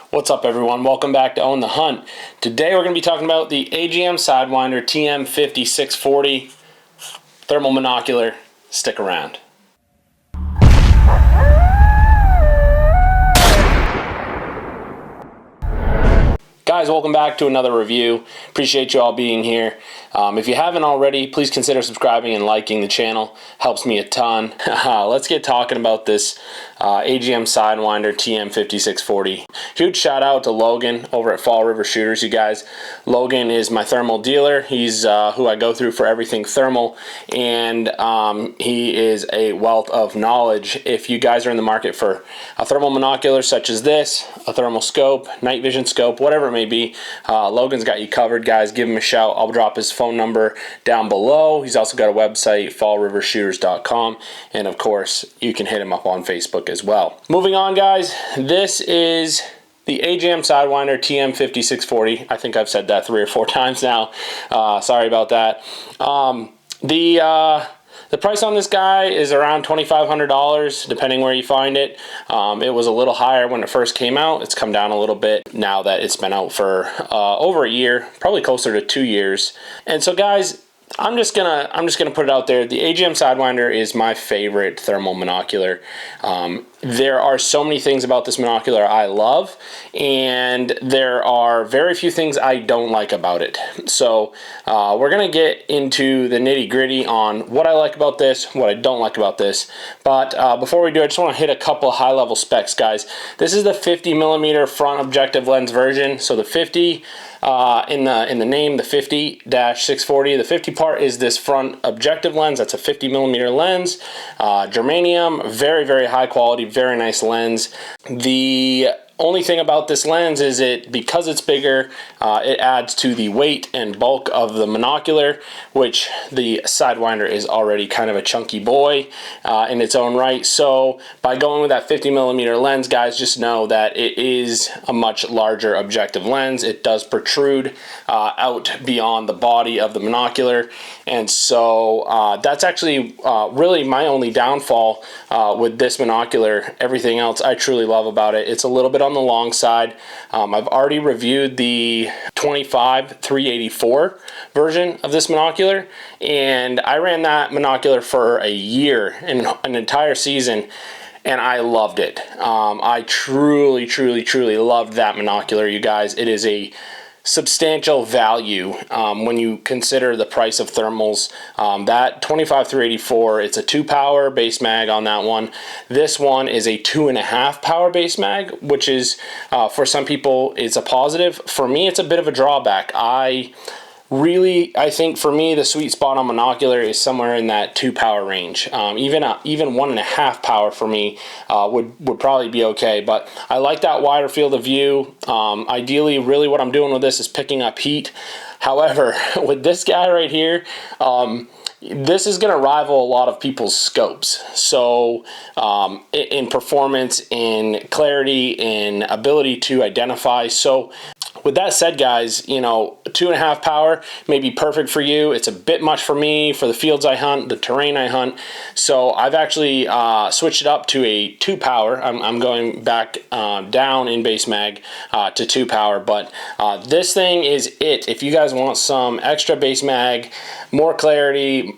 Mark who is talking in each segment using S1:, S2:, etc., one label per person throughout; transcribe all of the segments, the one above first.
S1: What's up, everyone? Welcome back to Own the Hunt. Today we're going to be talking about the AGM Sidewinder TM50-640 thermal monocular. Stick around. Guys, welcome back to another review. Appreciate you all being here. If you haven't already, please consider subscribing and liking the channel. Helps me a ton. Let's get talking about this AGM Sidewinder TM50-640. Huge shout out to Logan over at Fall River Shooters, you guys. Logan is my thermal dealer. He's who I go through for everything thermal, and he is a wealth of knowledge. If you guys are in the market for a thermal monocular such as this, a thermal scope, night vision scope, whatever it may be, Logan's got you covered, guys. Give him a shout. I'll drop his phone number down below. He's also got a website, fallrivershooters.com, and of course you can hit him up on Facebook as well. Moving on, guys, this is the AGM Sidewinder TM50-640. I think I've said that 3 or 4 times now. Sorry about that. The price on this guy is around $2,500, depending where you find it. It was a little higher when it first came out. It's come down a little bit now that it's been out for over a year, probably closer to 2 years. And so, guys, I'm just gonna put it out there. The AGM Sidewinder is my favorite thermal monocular. There are so many things about this monocular I love, and there are very few things I don't like about it. So we're gonna get into the nitty-gritty on what I like about this, what I don't like about this. But before we do, I just want to hit a couple high-level specs, guys. This is the 50mm front objective lens version. So the 50 in the name, the 50-640. The 50 part is this front objective lens. That's a 50mm lens, germanium, very, very high quality, very nice lens. The only thing about this lens is because it's bigger, it adds to the weight and bulk of the monocular, which the Sidewinder is already kind of a chunky boy in its own right. So by going with that 50mm lens, guys, just know that it is a much larger objective lens. It does protrude out beyond the body of the monocular, and so that's actually really my only downfall with this monocular. Everything else I truly love about it. It's a little bit on the long side. I've already reviewed the 25-384 version of this monocular, and I ran that monocular for a year, an entire season, and I loved it. I truly loved that monocular, you guys. It is a substantial value when you consider the price of thermals. That 25-384, it's a 2-power base mag on that one. This one is a 2.5-power base mag, which is for some people it's a positive. For me, it's a bit of a drawback. I think for me the sweet spot on monocular is somewhere in that 2-power range. Even 1.5 power for me would probably be okay, but I like that wider field of view. Ideally, really what I'm doing with this is picking up heat. However, with this guy right here, this is going to rival a lot of people's scopes. So in performance, in clarity, in ability to identify. So with that said, guys, you know, 2.5 power may be perfect for you. It's a bit much for me, for the fields I hunt, the terrain I hunt. So I've actually switched it up to a 2-power. I'm going back down in base mag to 2-power. But this thing is it. If you guys want some extra base mag, more clarity,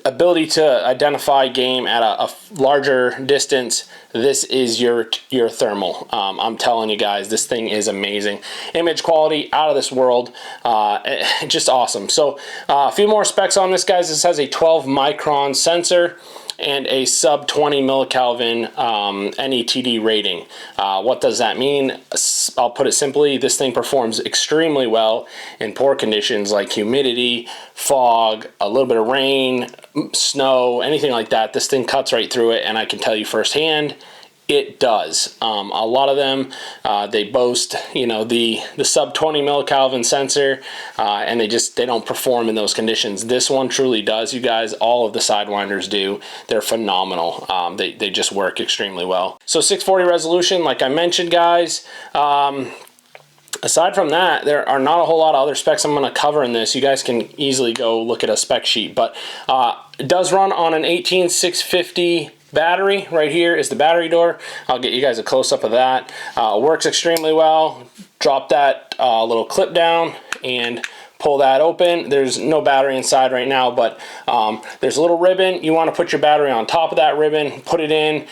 S1: ability to identify game at a larger distance, this is your thermal. I'm telling you guys, this thing is amazing. Image quality out of this world, just awesome. So a few more specs on this, guys. This has a 12 micron sensor and a sub 20 millikelvin NETD rating. What does that mean? I'll put it simply, this thing performs extremely well in poor conditions like humidity, fog, a little bit of rain, snow, anything like that. This thing cuts right through it, and I can tell you firsthand, it does. A lot of them, they boast, you know, the sub 20 millikelvin sensor, and they don't perform in those conditions. This one truly does, you guys. All of the Sidewinders do. They're phenomenal. They just work extremely well. So 640 resolution, like I mentioned, guys. Aside from that, there are not a whole lot of other specs I'm going to cover in this. You guys can easily go look at a spec sheet, but it does run on an 18650 battery right here is the battery door. I'll get you guys a close-up of that. Works extremely well. Drop that little clip down and pull that open. There's no battery inside right now, but there's a little ribbon. You want to put your battery on top of that ribbon, put it in,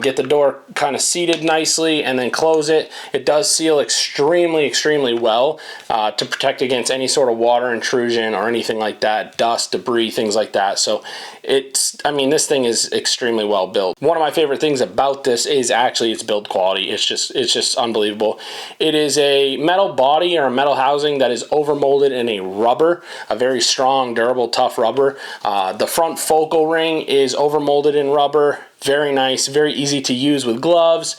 S1: get the door kind of seated nicely, and then close it. It does seal extremely, extremely well to protect against any sort of water intrusion or anything like that, dust, debris, things like that. So I mean, this thing is extremely well built. One of my favorite things about this is actually its build quality. It's just unbelievable. It is a metal body or a metal housing that is overmolded in a rubber, a very strong, durable, tough rubber. The front focal ring is overmolded in rubber. Very nice, very easy to use with gloves,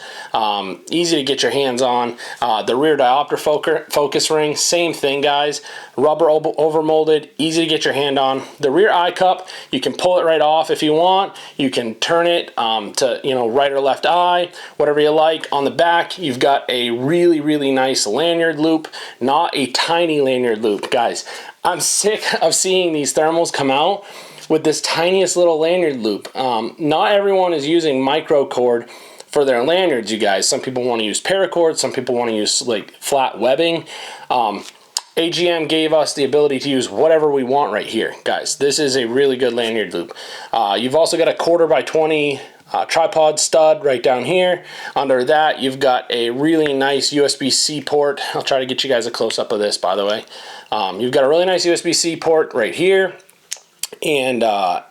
S1: easy to get your hands on. The rear diopter focus ring, same thing, guys. Rubber overmolded, easy to get your hand on. The rear eye cup, you can pull it right off if you want. You can turn it to, you know, right or left eye, whatever you like. On the back, you've got a really, really nice lanyard loop, not a tiny lanyard loop, guys. I'm sick of seeing these thermals come out with this tiniest little lanyard loop. Not everyone is using micro cord for their lanyards, you guys. Some people want to use paracord, some people want to use like flat webbing. AGM gave us the ability to use whatever we want right here, guys. This is a really good lanyard loop. You've also got a 1/4x20 tripod stud right down here. Under that, you've got a really nice USB-C port. I'll try to get you guys a close-up of this, by the way. You've got a really nice USB-C port right here. And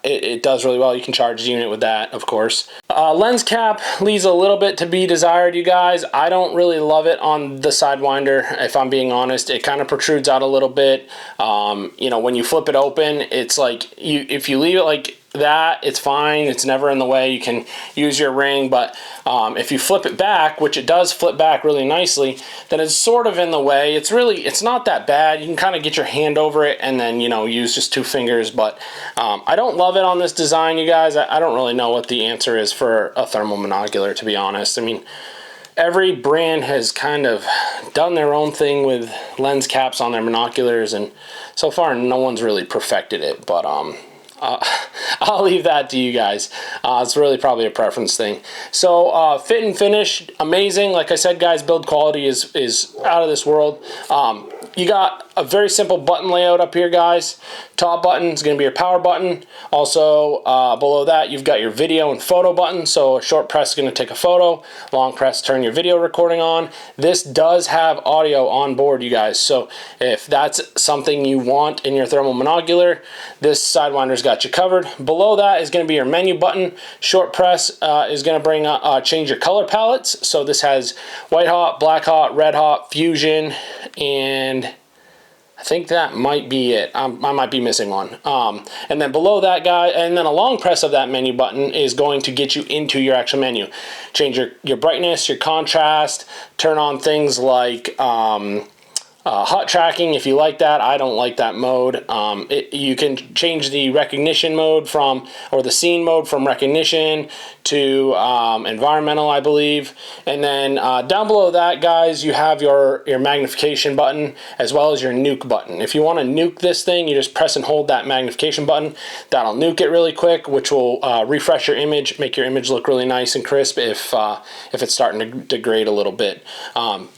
S1: it does really well. You can charge the unit with that, of course. Lens cap leaves a little bit to be desired, you guys. I don't really love it on the Sidewinder, if I'm being honest. It kind of protrudes out a little bit. You know, when you flip it open, it's like, if you leave it like that, it's fine. It's never in the way. You can use your ring, but if you flip it back, which it does flip back really nicely, then it's sort of in the way. It's not that bad. You can kind of get your hand over it and then, you know, use just 2 fingers, but I don't love it on this design, you guys. I don't really know what the answer is for a thermal monocular, to be honest. I mean, every brand has kind of done their own thing with lens caps on their monoculars, and so far no one's really perfected it, but I'll leave that to you guys. It's really probably a preference thing. So fit and finish, amazing. Like I said, guys, build quality is out of this world. You got a very simple button layout up here, guys. Top button is going to be your power button. Also, below that, you've got your video and photo button. So a short press is going to take a photo. Long press, turn your video recording on. This does have audio on board, you guys. So if that's something you want in your thermal monocular, this Sidewinder's got you covered. Below that is going to be your menu button. Short press is going to bring change your color palettes. So this has white hot, black hot, red hot, fusion, and I think that might be it. I might be missing one. And then below that, guy, and then a long press of that menu button is going to get you into your actual menu. Change your brightness, your contrast, turn on things like hot tracking if you like that. I don't like that mode. You can change the recognition mode or the scene mode from recognition to environmental, I believe. And then down below that, guys, you have your magnification button as well as your nuke button. If you want to nuke this thing, you just press and hold that magnification button. That'll nuke it really quick, which will refresh your image, make your image look really nice and crisp if it's starting to degrade a little bit.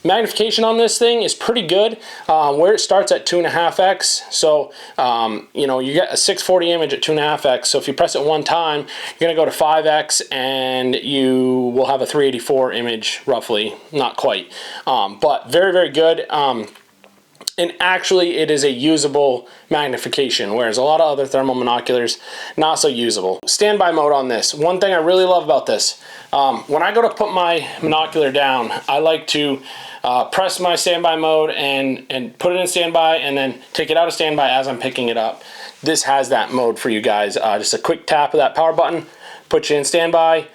S1: Magnification on this thing is pretty good. Where it starts at 2.5x, so you know, you get a 640 image at 2.5x. So if you press it one time, you're gonna go to 5x, and you will have a 384 image, roughly, not quite, but very, very good. And actually, it is a usable magnification, whereas a lot of other thermal monoculars, not so usable. Standby mode on this. One thing I really love about this, when I go to put my monocular down, I like to press my standby mode and put it in standby, and then take it out of standby as I'm picking it up. This has that mode for you guys. Just a quick tap of that power button, puts you in standby.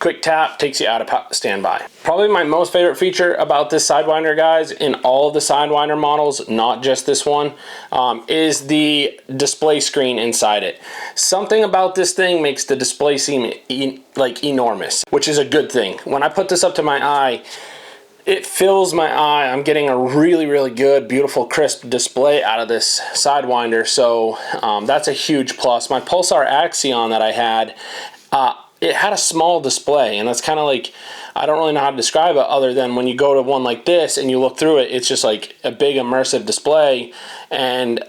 S1: Quick tap takes you out of standby. Probably my most favorite feature about this Sidewinder, guys, in all of the Sidewinder models, not just this one, is the display screen inside it. Something about this thing makes the display seem like enormous, which is a good thing. When I put this up to my eye, it fills my eye. I'm getting a really, really good, beautiful, crisp display out of this Sidewinder, so that's a huge plus. My Pulsar Axion that I had, it had a small display, and that's kind of like, I don't really know how to describe it other than when you go to one like this and you look through it, it's just like a big immersive display, and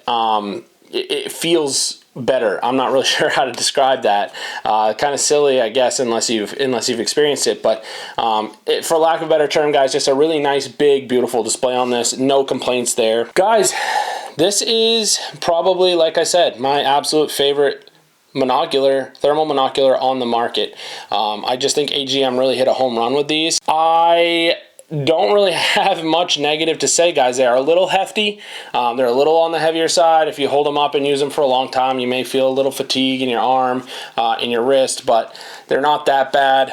S1: it feels better. I'm not really sure how to describe that. Kind of silly, I guess, unless you've experienced it. But for lack of a better term, guys, just a really nice, big, beautiful display on this. No complaints there, guys. This is probably, like I said, my absolute favorite monocular, thermal monocular on the market. I just think AGM really hit a home run with these. I don't really have much negative to say, guys. They are a little hefty. They're a little on the heavier side. If you hold them up and use them for a long time, you may feel a little fatigue in your arm, in your wrist, but they're not that bad.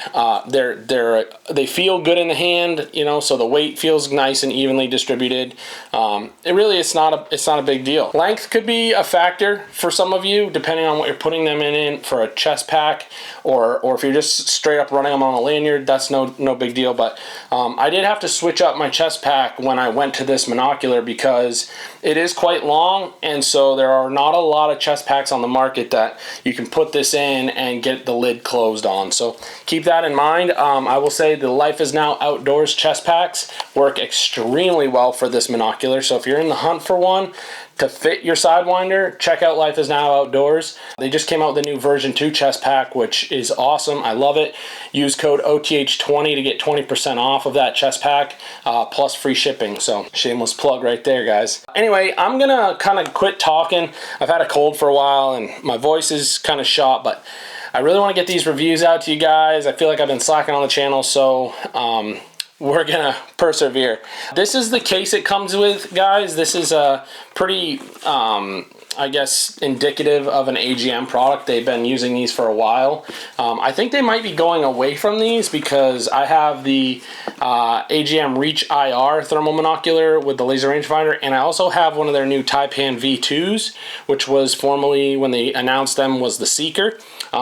S1: They feel good in the hand, you know, so the weight feels nice and evenly distributed. It's not a big deal. Length could be a factor for some of you, depending on what you're putting them in for a chest pack, or if you're just straight up running them on a lanyard, that's no big deal. But I did have to switch up my chest pack when I went to this monocular because it is quite long, and so there are not a lot of chest packs on the market that you can put this in and get the lid closed on. So keep that in mind. I will say the Life is Now Outdoors chest packs work extremely well for this monocular. So if you're in the hunt for one to fit your Sidewinder, check out Life is Now Outdoors. They just came out with the new version 2 chest pack, which is awesome. I love it. Use code OTH20 to get 20% off of that chest pack, plus free shipping. So shameless plug right there, guys. Anyway, I'm gonna kind of quit talking. I've had a cold for a while and my voice is kind of shot, but I really want to get these reviews out to you guys. I feel like I've been slacking on the channel, so we're gonna persevere. This is the case it comes with, guys. This is a pretty I guess indicative of an AGM product. They've been using these for a while. I think they might be going away from these because I have the AGM Reach IR thermal monocular with the laser rangefinder, and I also have one of their new Taipan V2s, which was formerly, when they announced them, was the Seeker.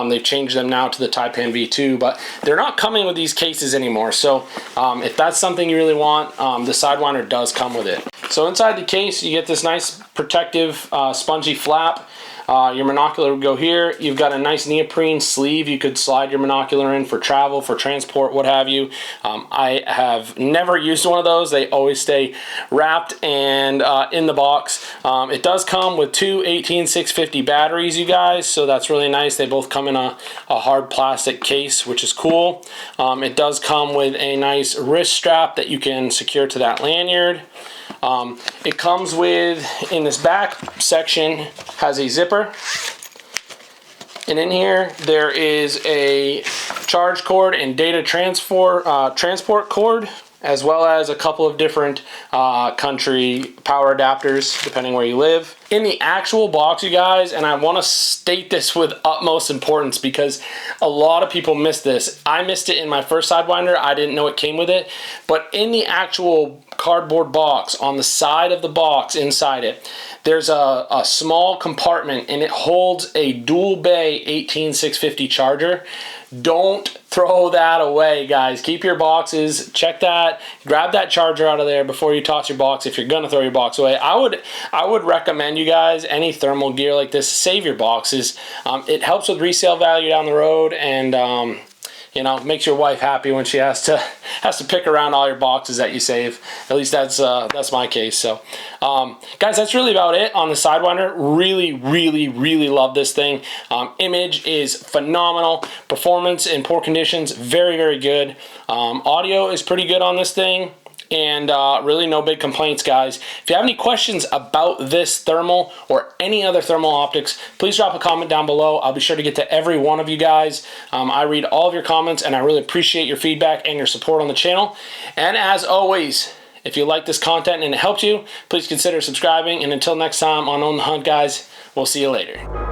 S1: They've changed them now to the Taipan V2, but they're not coming with these cases anymore. So if that's something you really want, the Sidewinder does come with it. So inside the case, you get this nice protective spongy flap. Your monocular would go here. You've got a nice neoprene sleeve you could slide your monocular in for travel, for transport, what have you. I have never used one of those. They always stay wrapped and in the box. It does come with two 18650 batteries, you guys, so that's really nice. They both come in a hard plastic case, which is cool. It does come with a nice wrist strap that you can secure to that lanyard. It comes with, in this back section, has a zipper, and in here there is a charge cord and data transport cord, as well as a couple of different country power adapters depending where you live. In the actual box, you guys, and I want to state this with utmost importance because a lot of people miss this. I missed it in my first Sidewinder. I didn't know it came with it, but in the actual cardboard box, on the side of the box inside it, there's a small compartment, and it holds a dual bay 18650 charger. Don't throw that away, guys. Keep your boxes, check that, grab that charger out of there before you toss your box if you're gonna throw your box away. I would recommend you guys, any thermal gear like this, save your boxes. It helps with resale value down the road, and you know, makes your wife happy when she has to pick around all your boxes that you save. At least that's my case. So guys, that's really about it on the Sidewinder. Really love this thing. Image is phenomenal. Performance in poor conditions, very good. Audio is pretty good on this thing. And really no big complaints, guys. If you have any questions about this thermal or any other thermal optics, please drop a comment down below. I'll be sure to get to every one of you guys. I read all of your comments, and I really appreciate your feedback and your support on the channel. And as always, if you like this content and it helped you, please consider subscribing. And until next time on On the Hunt, guys, we'll see you later.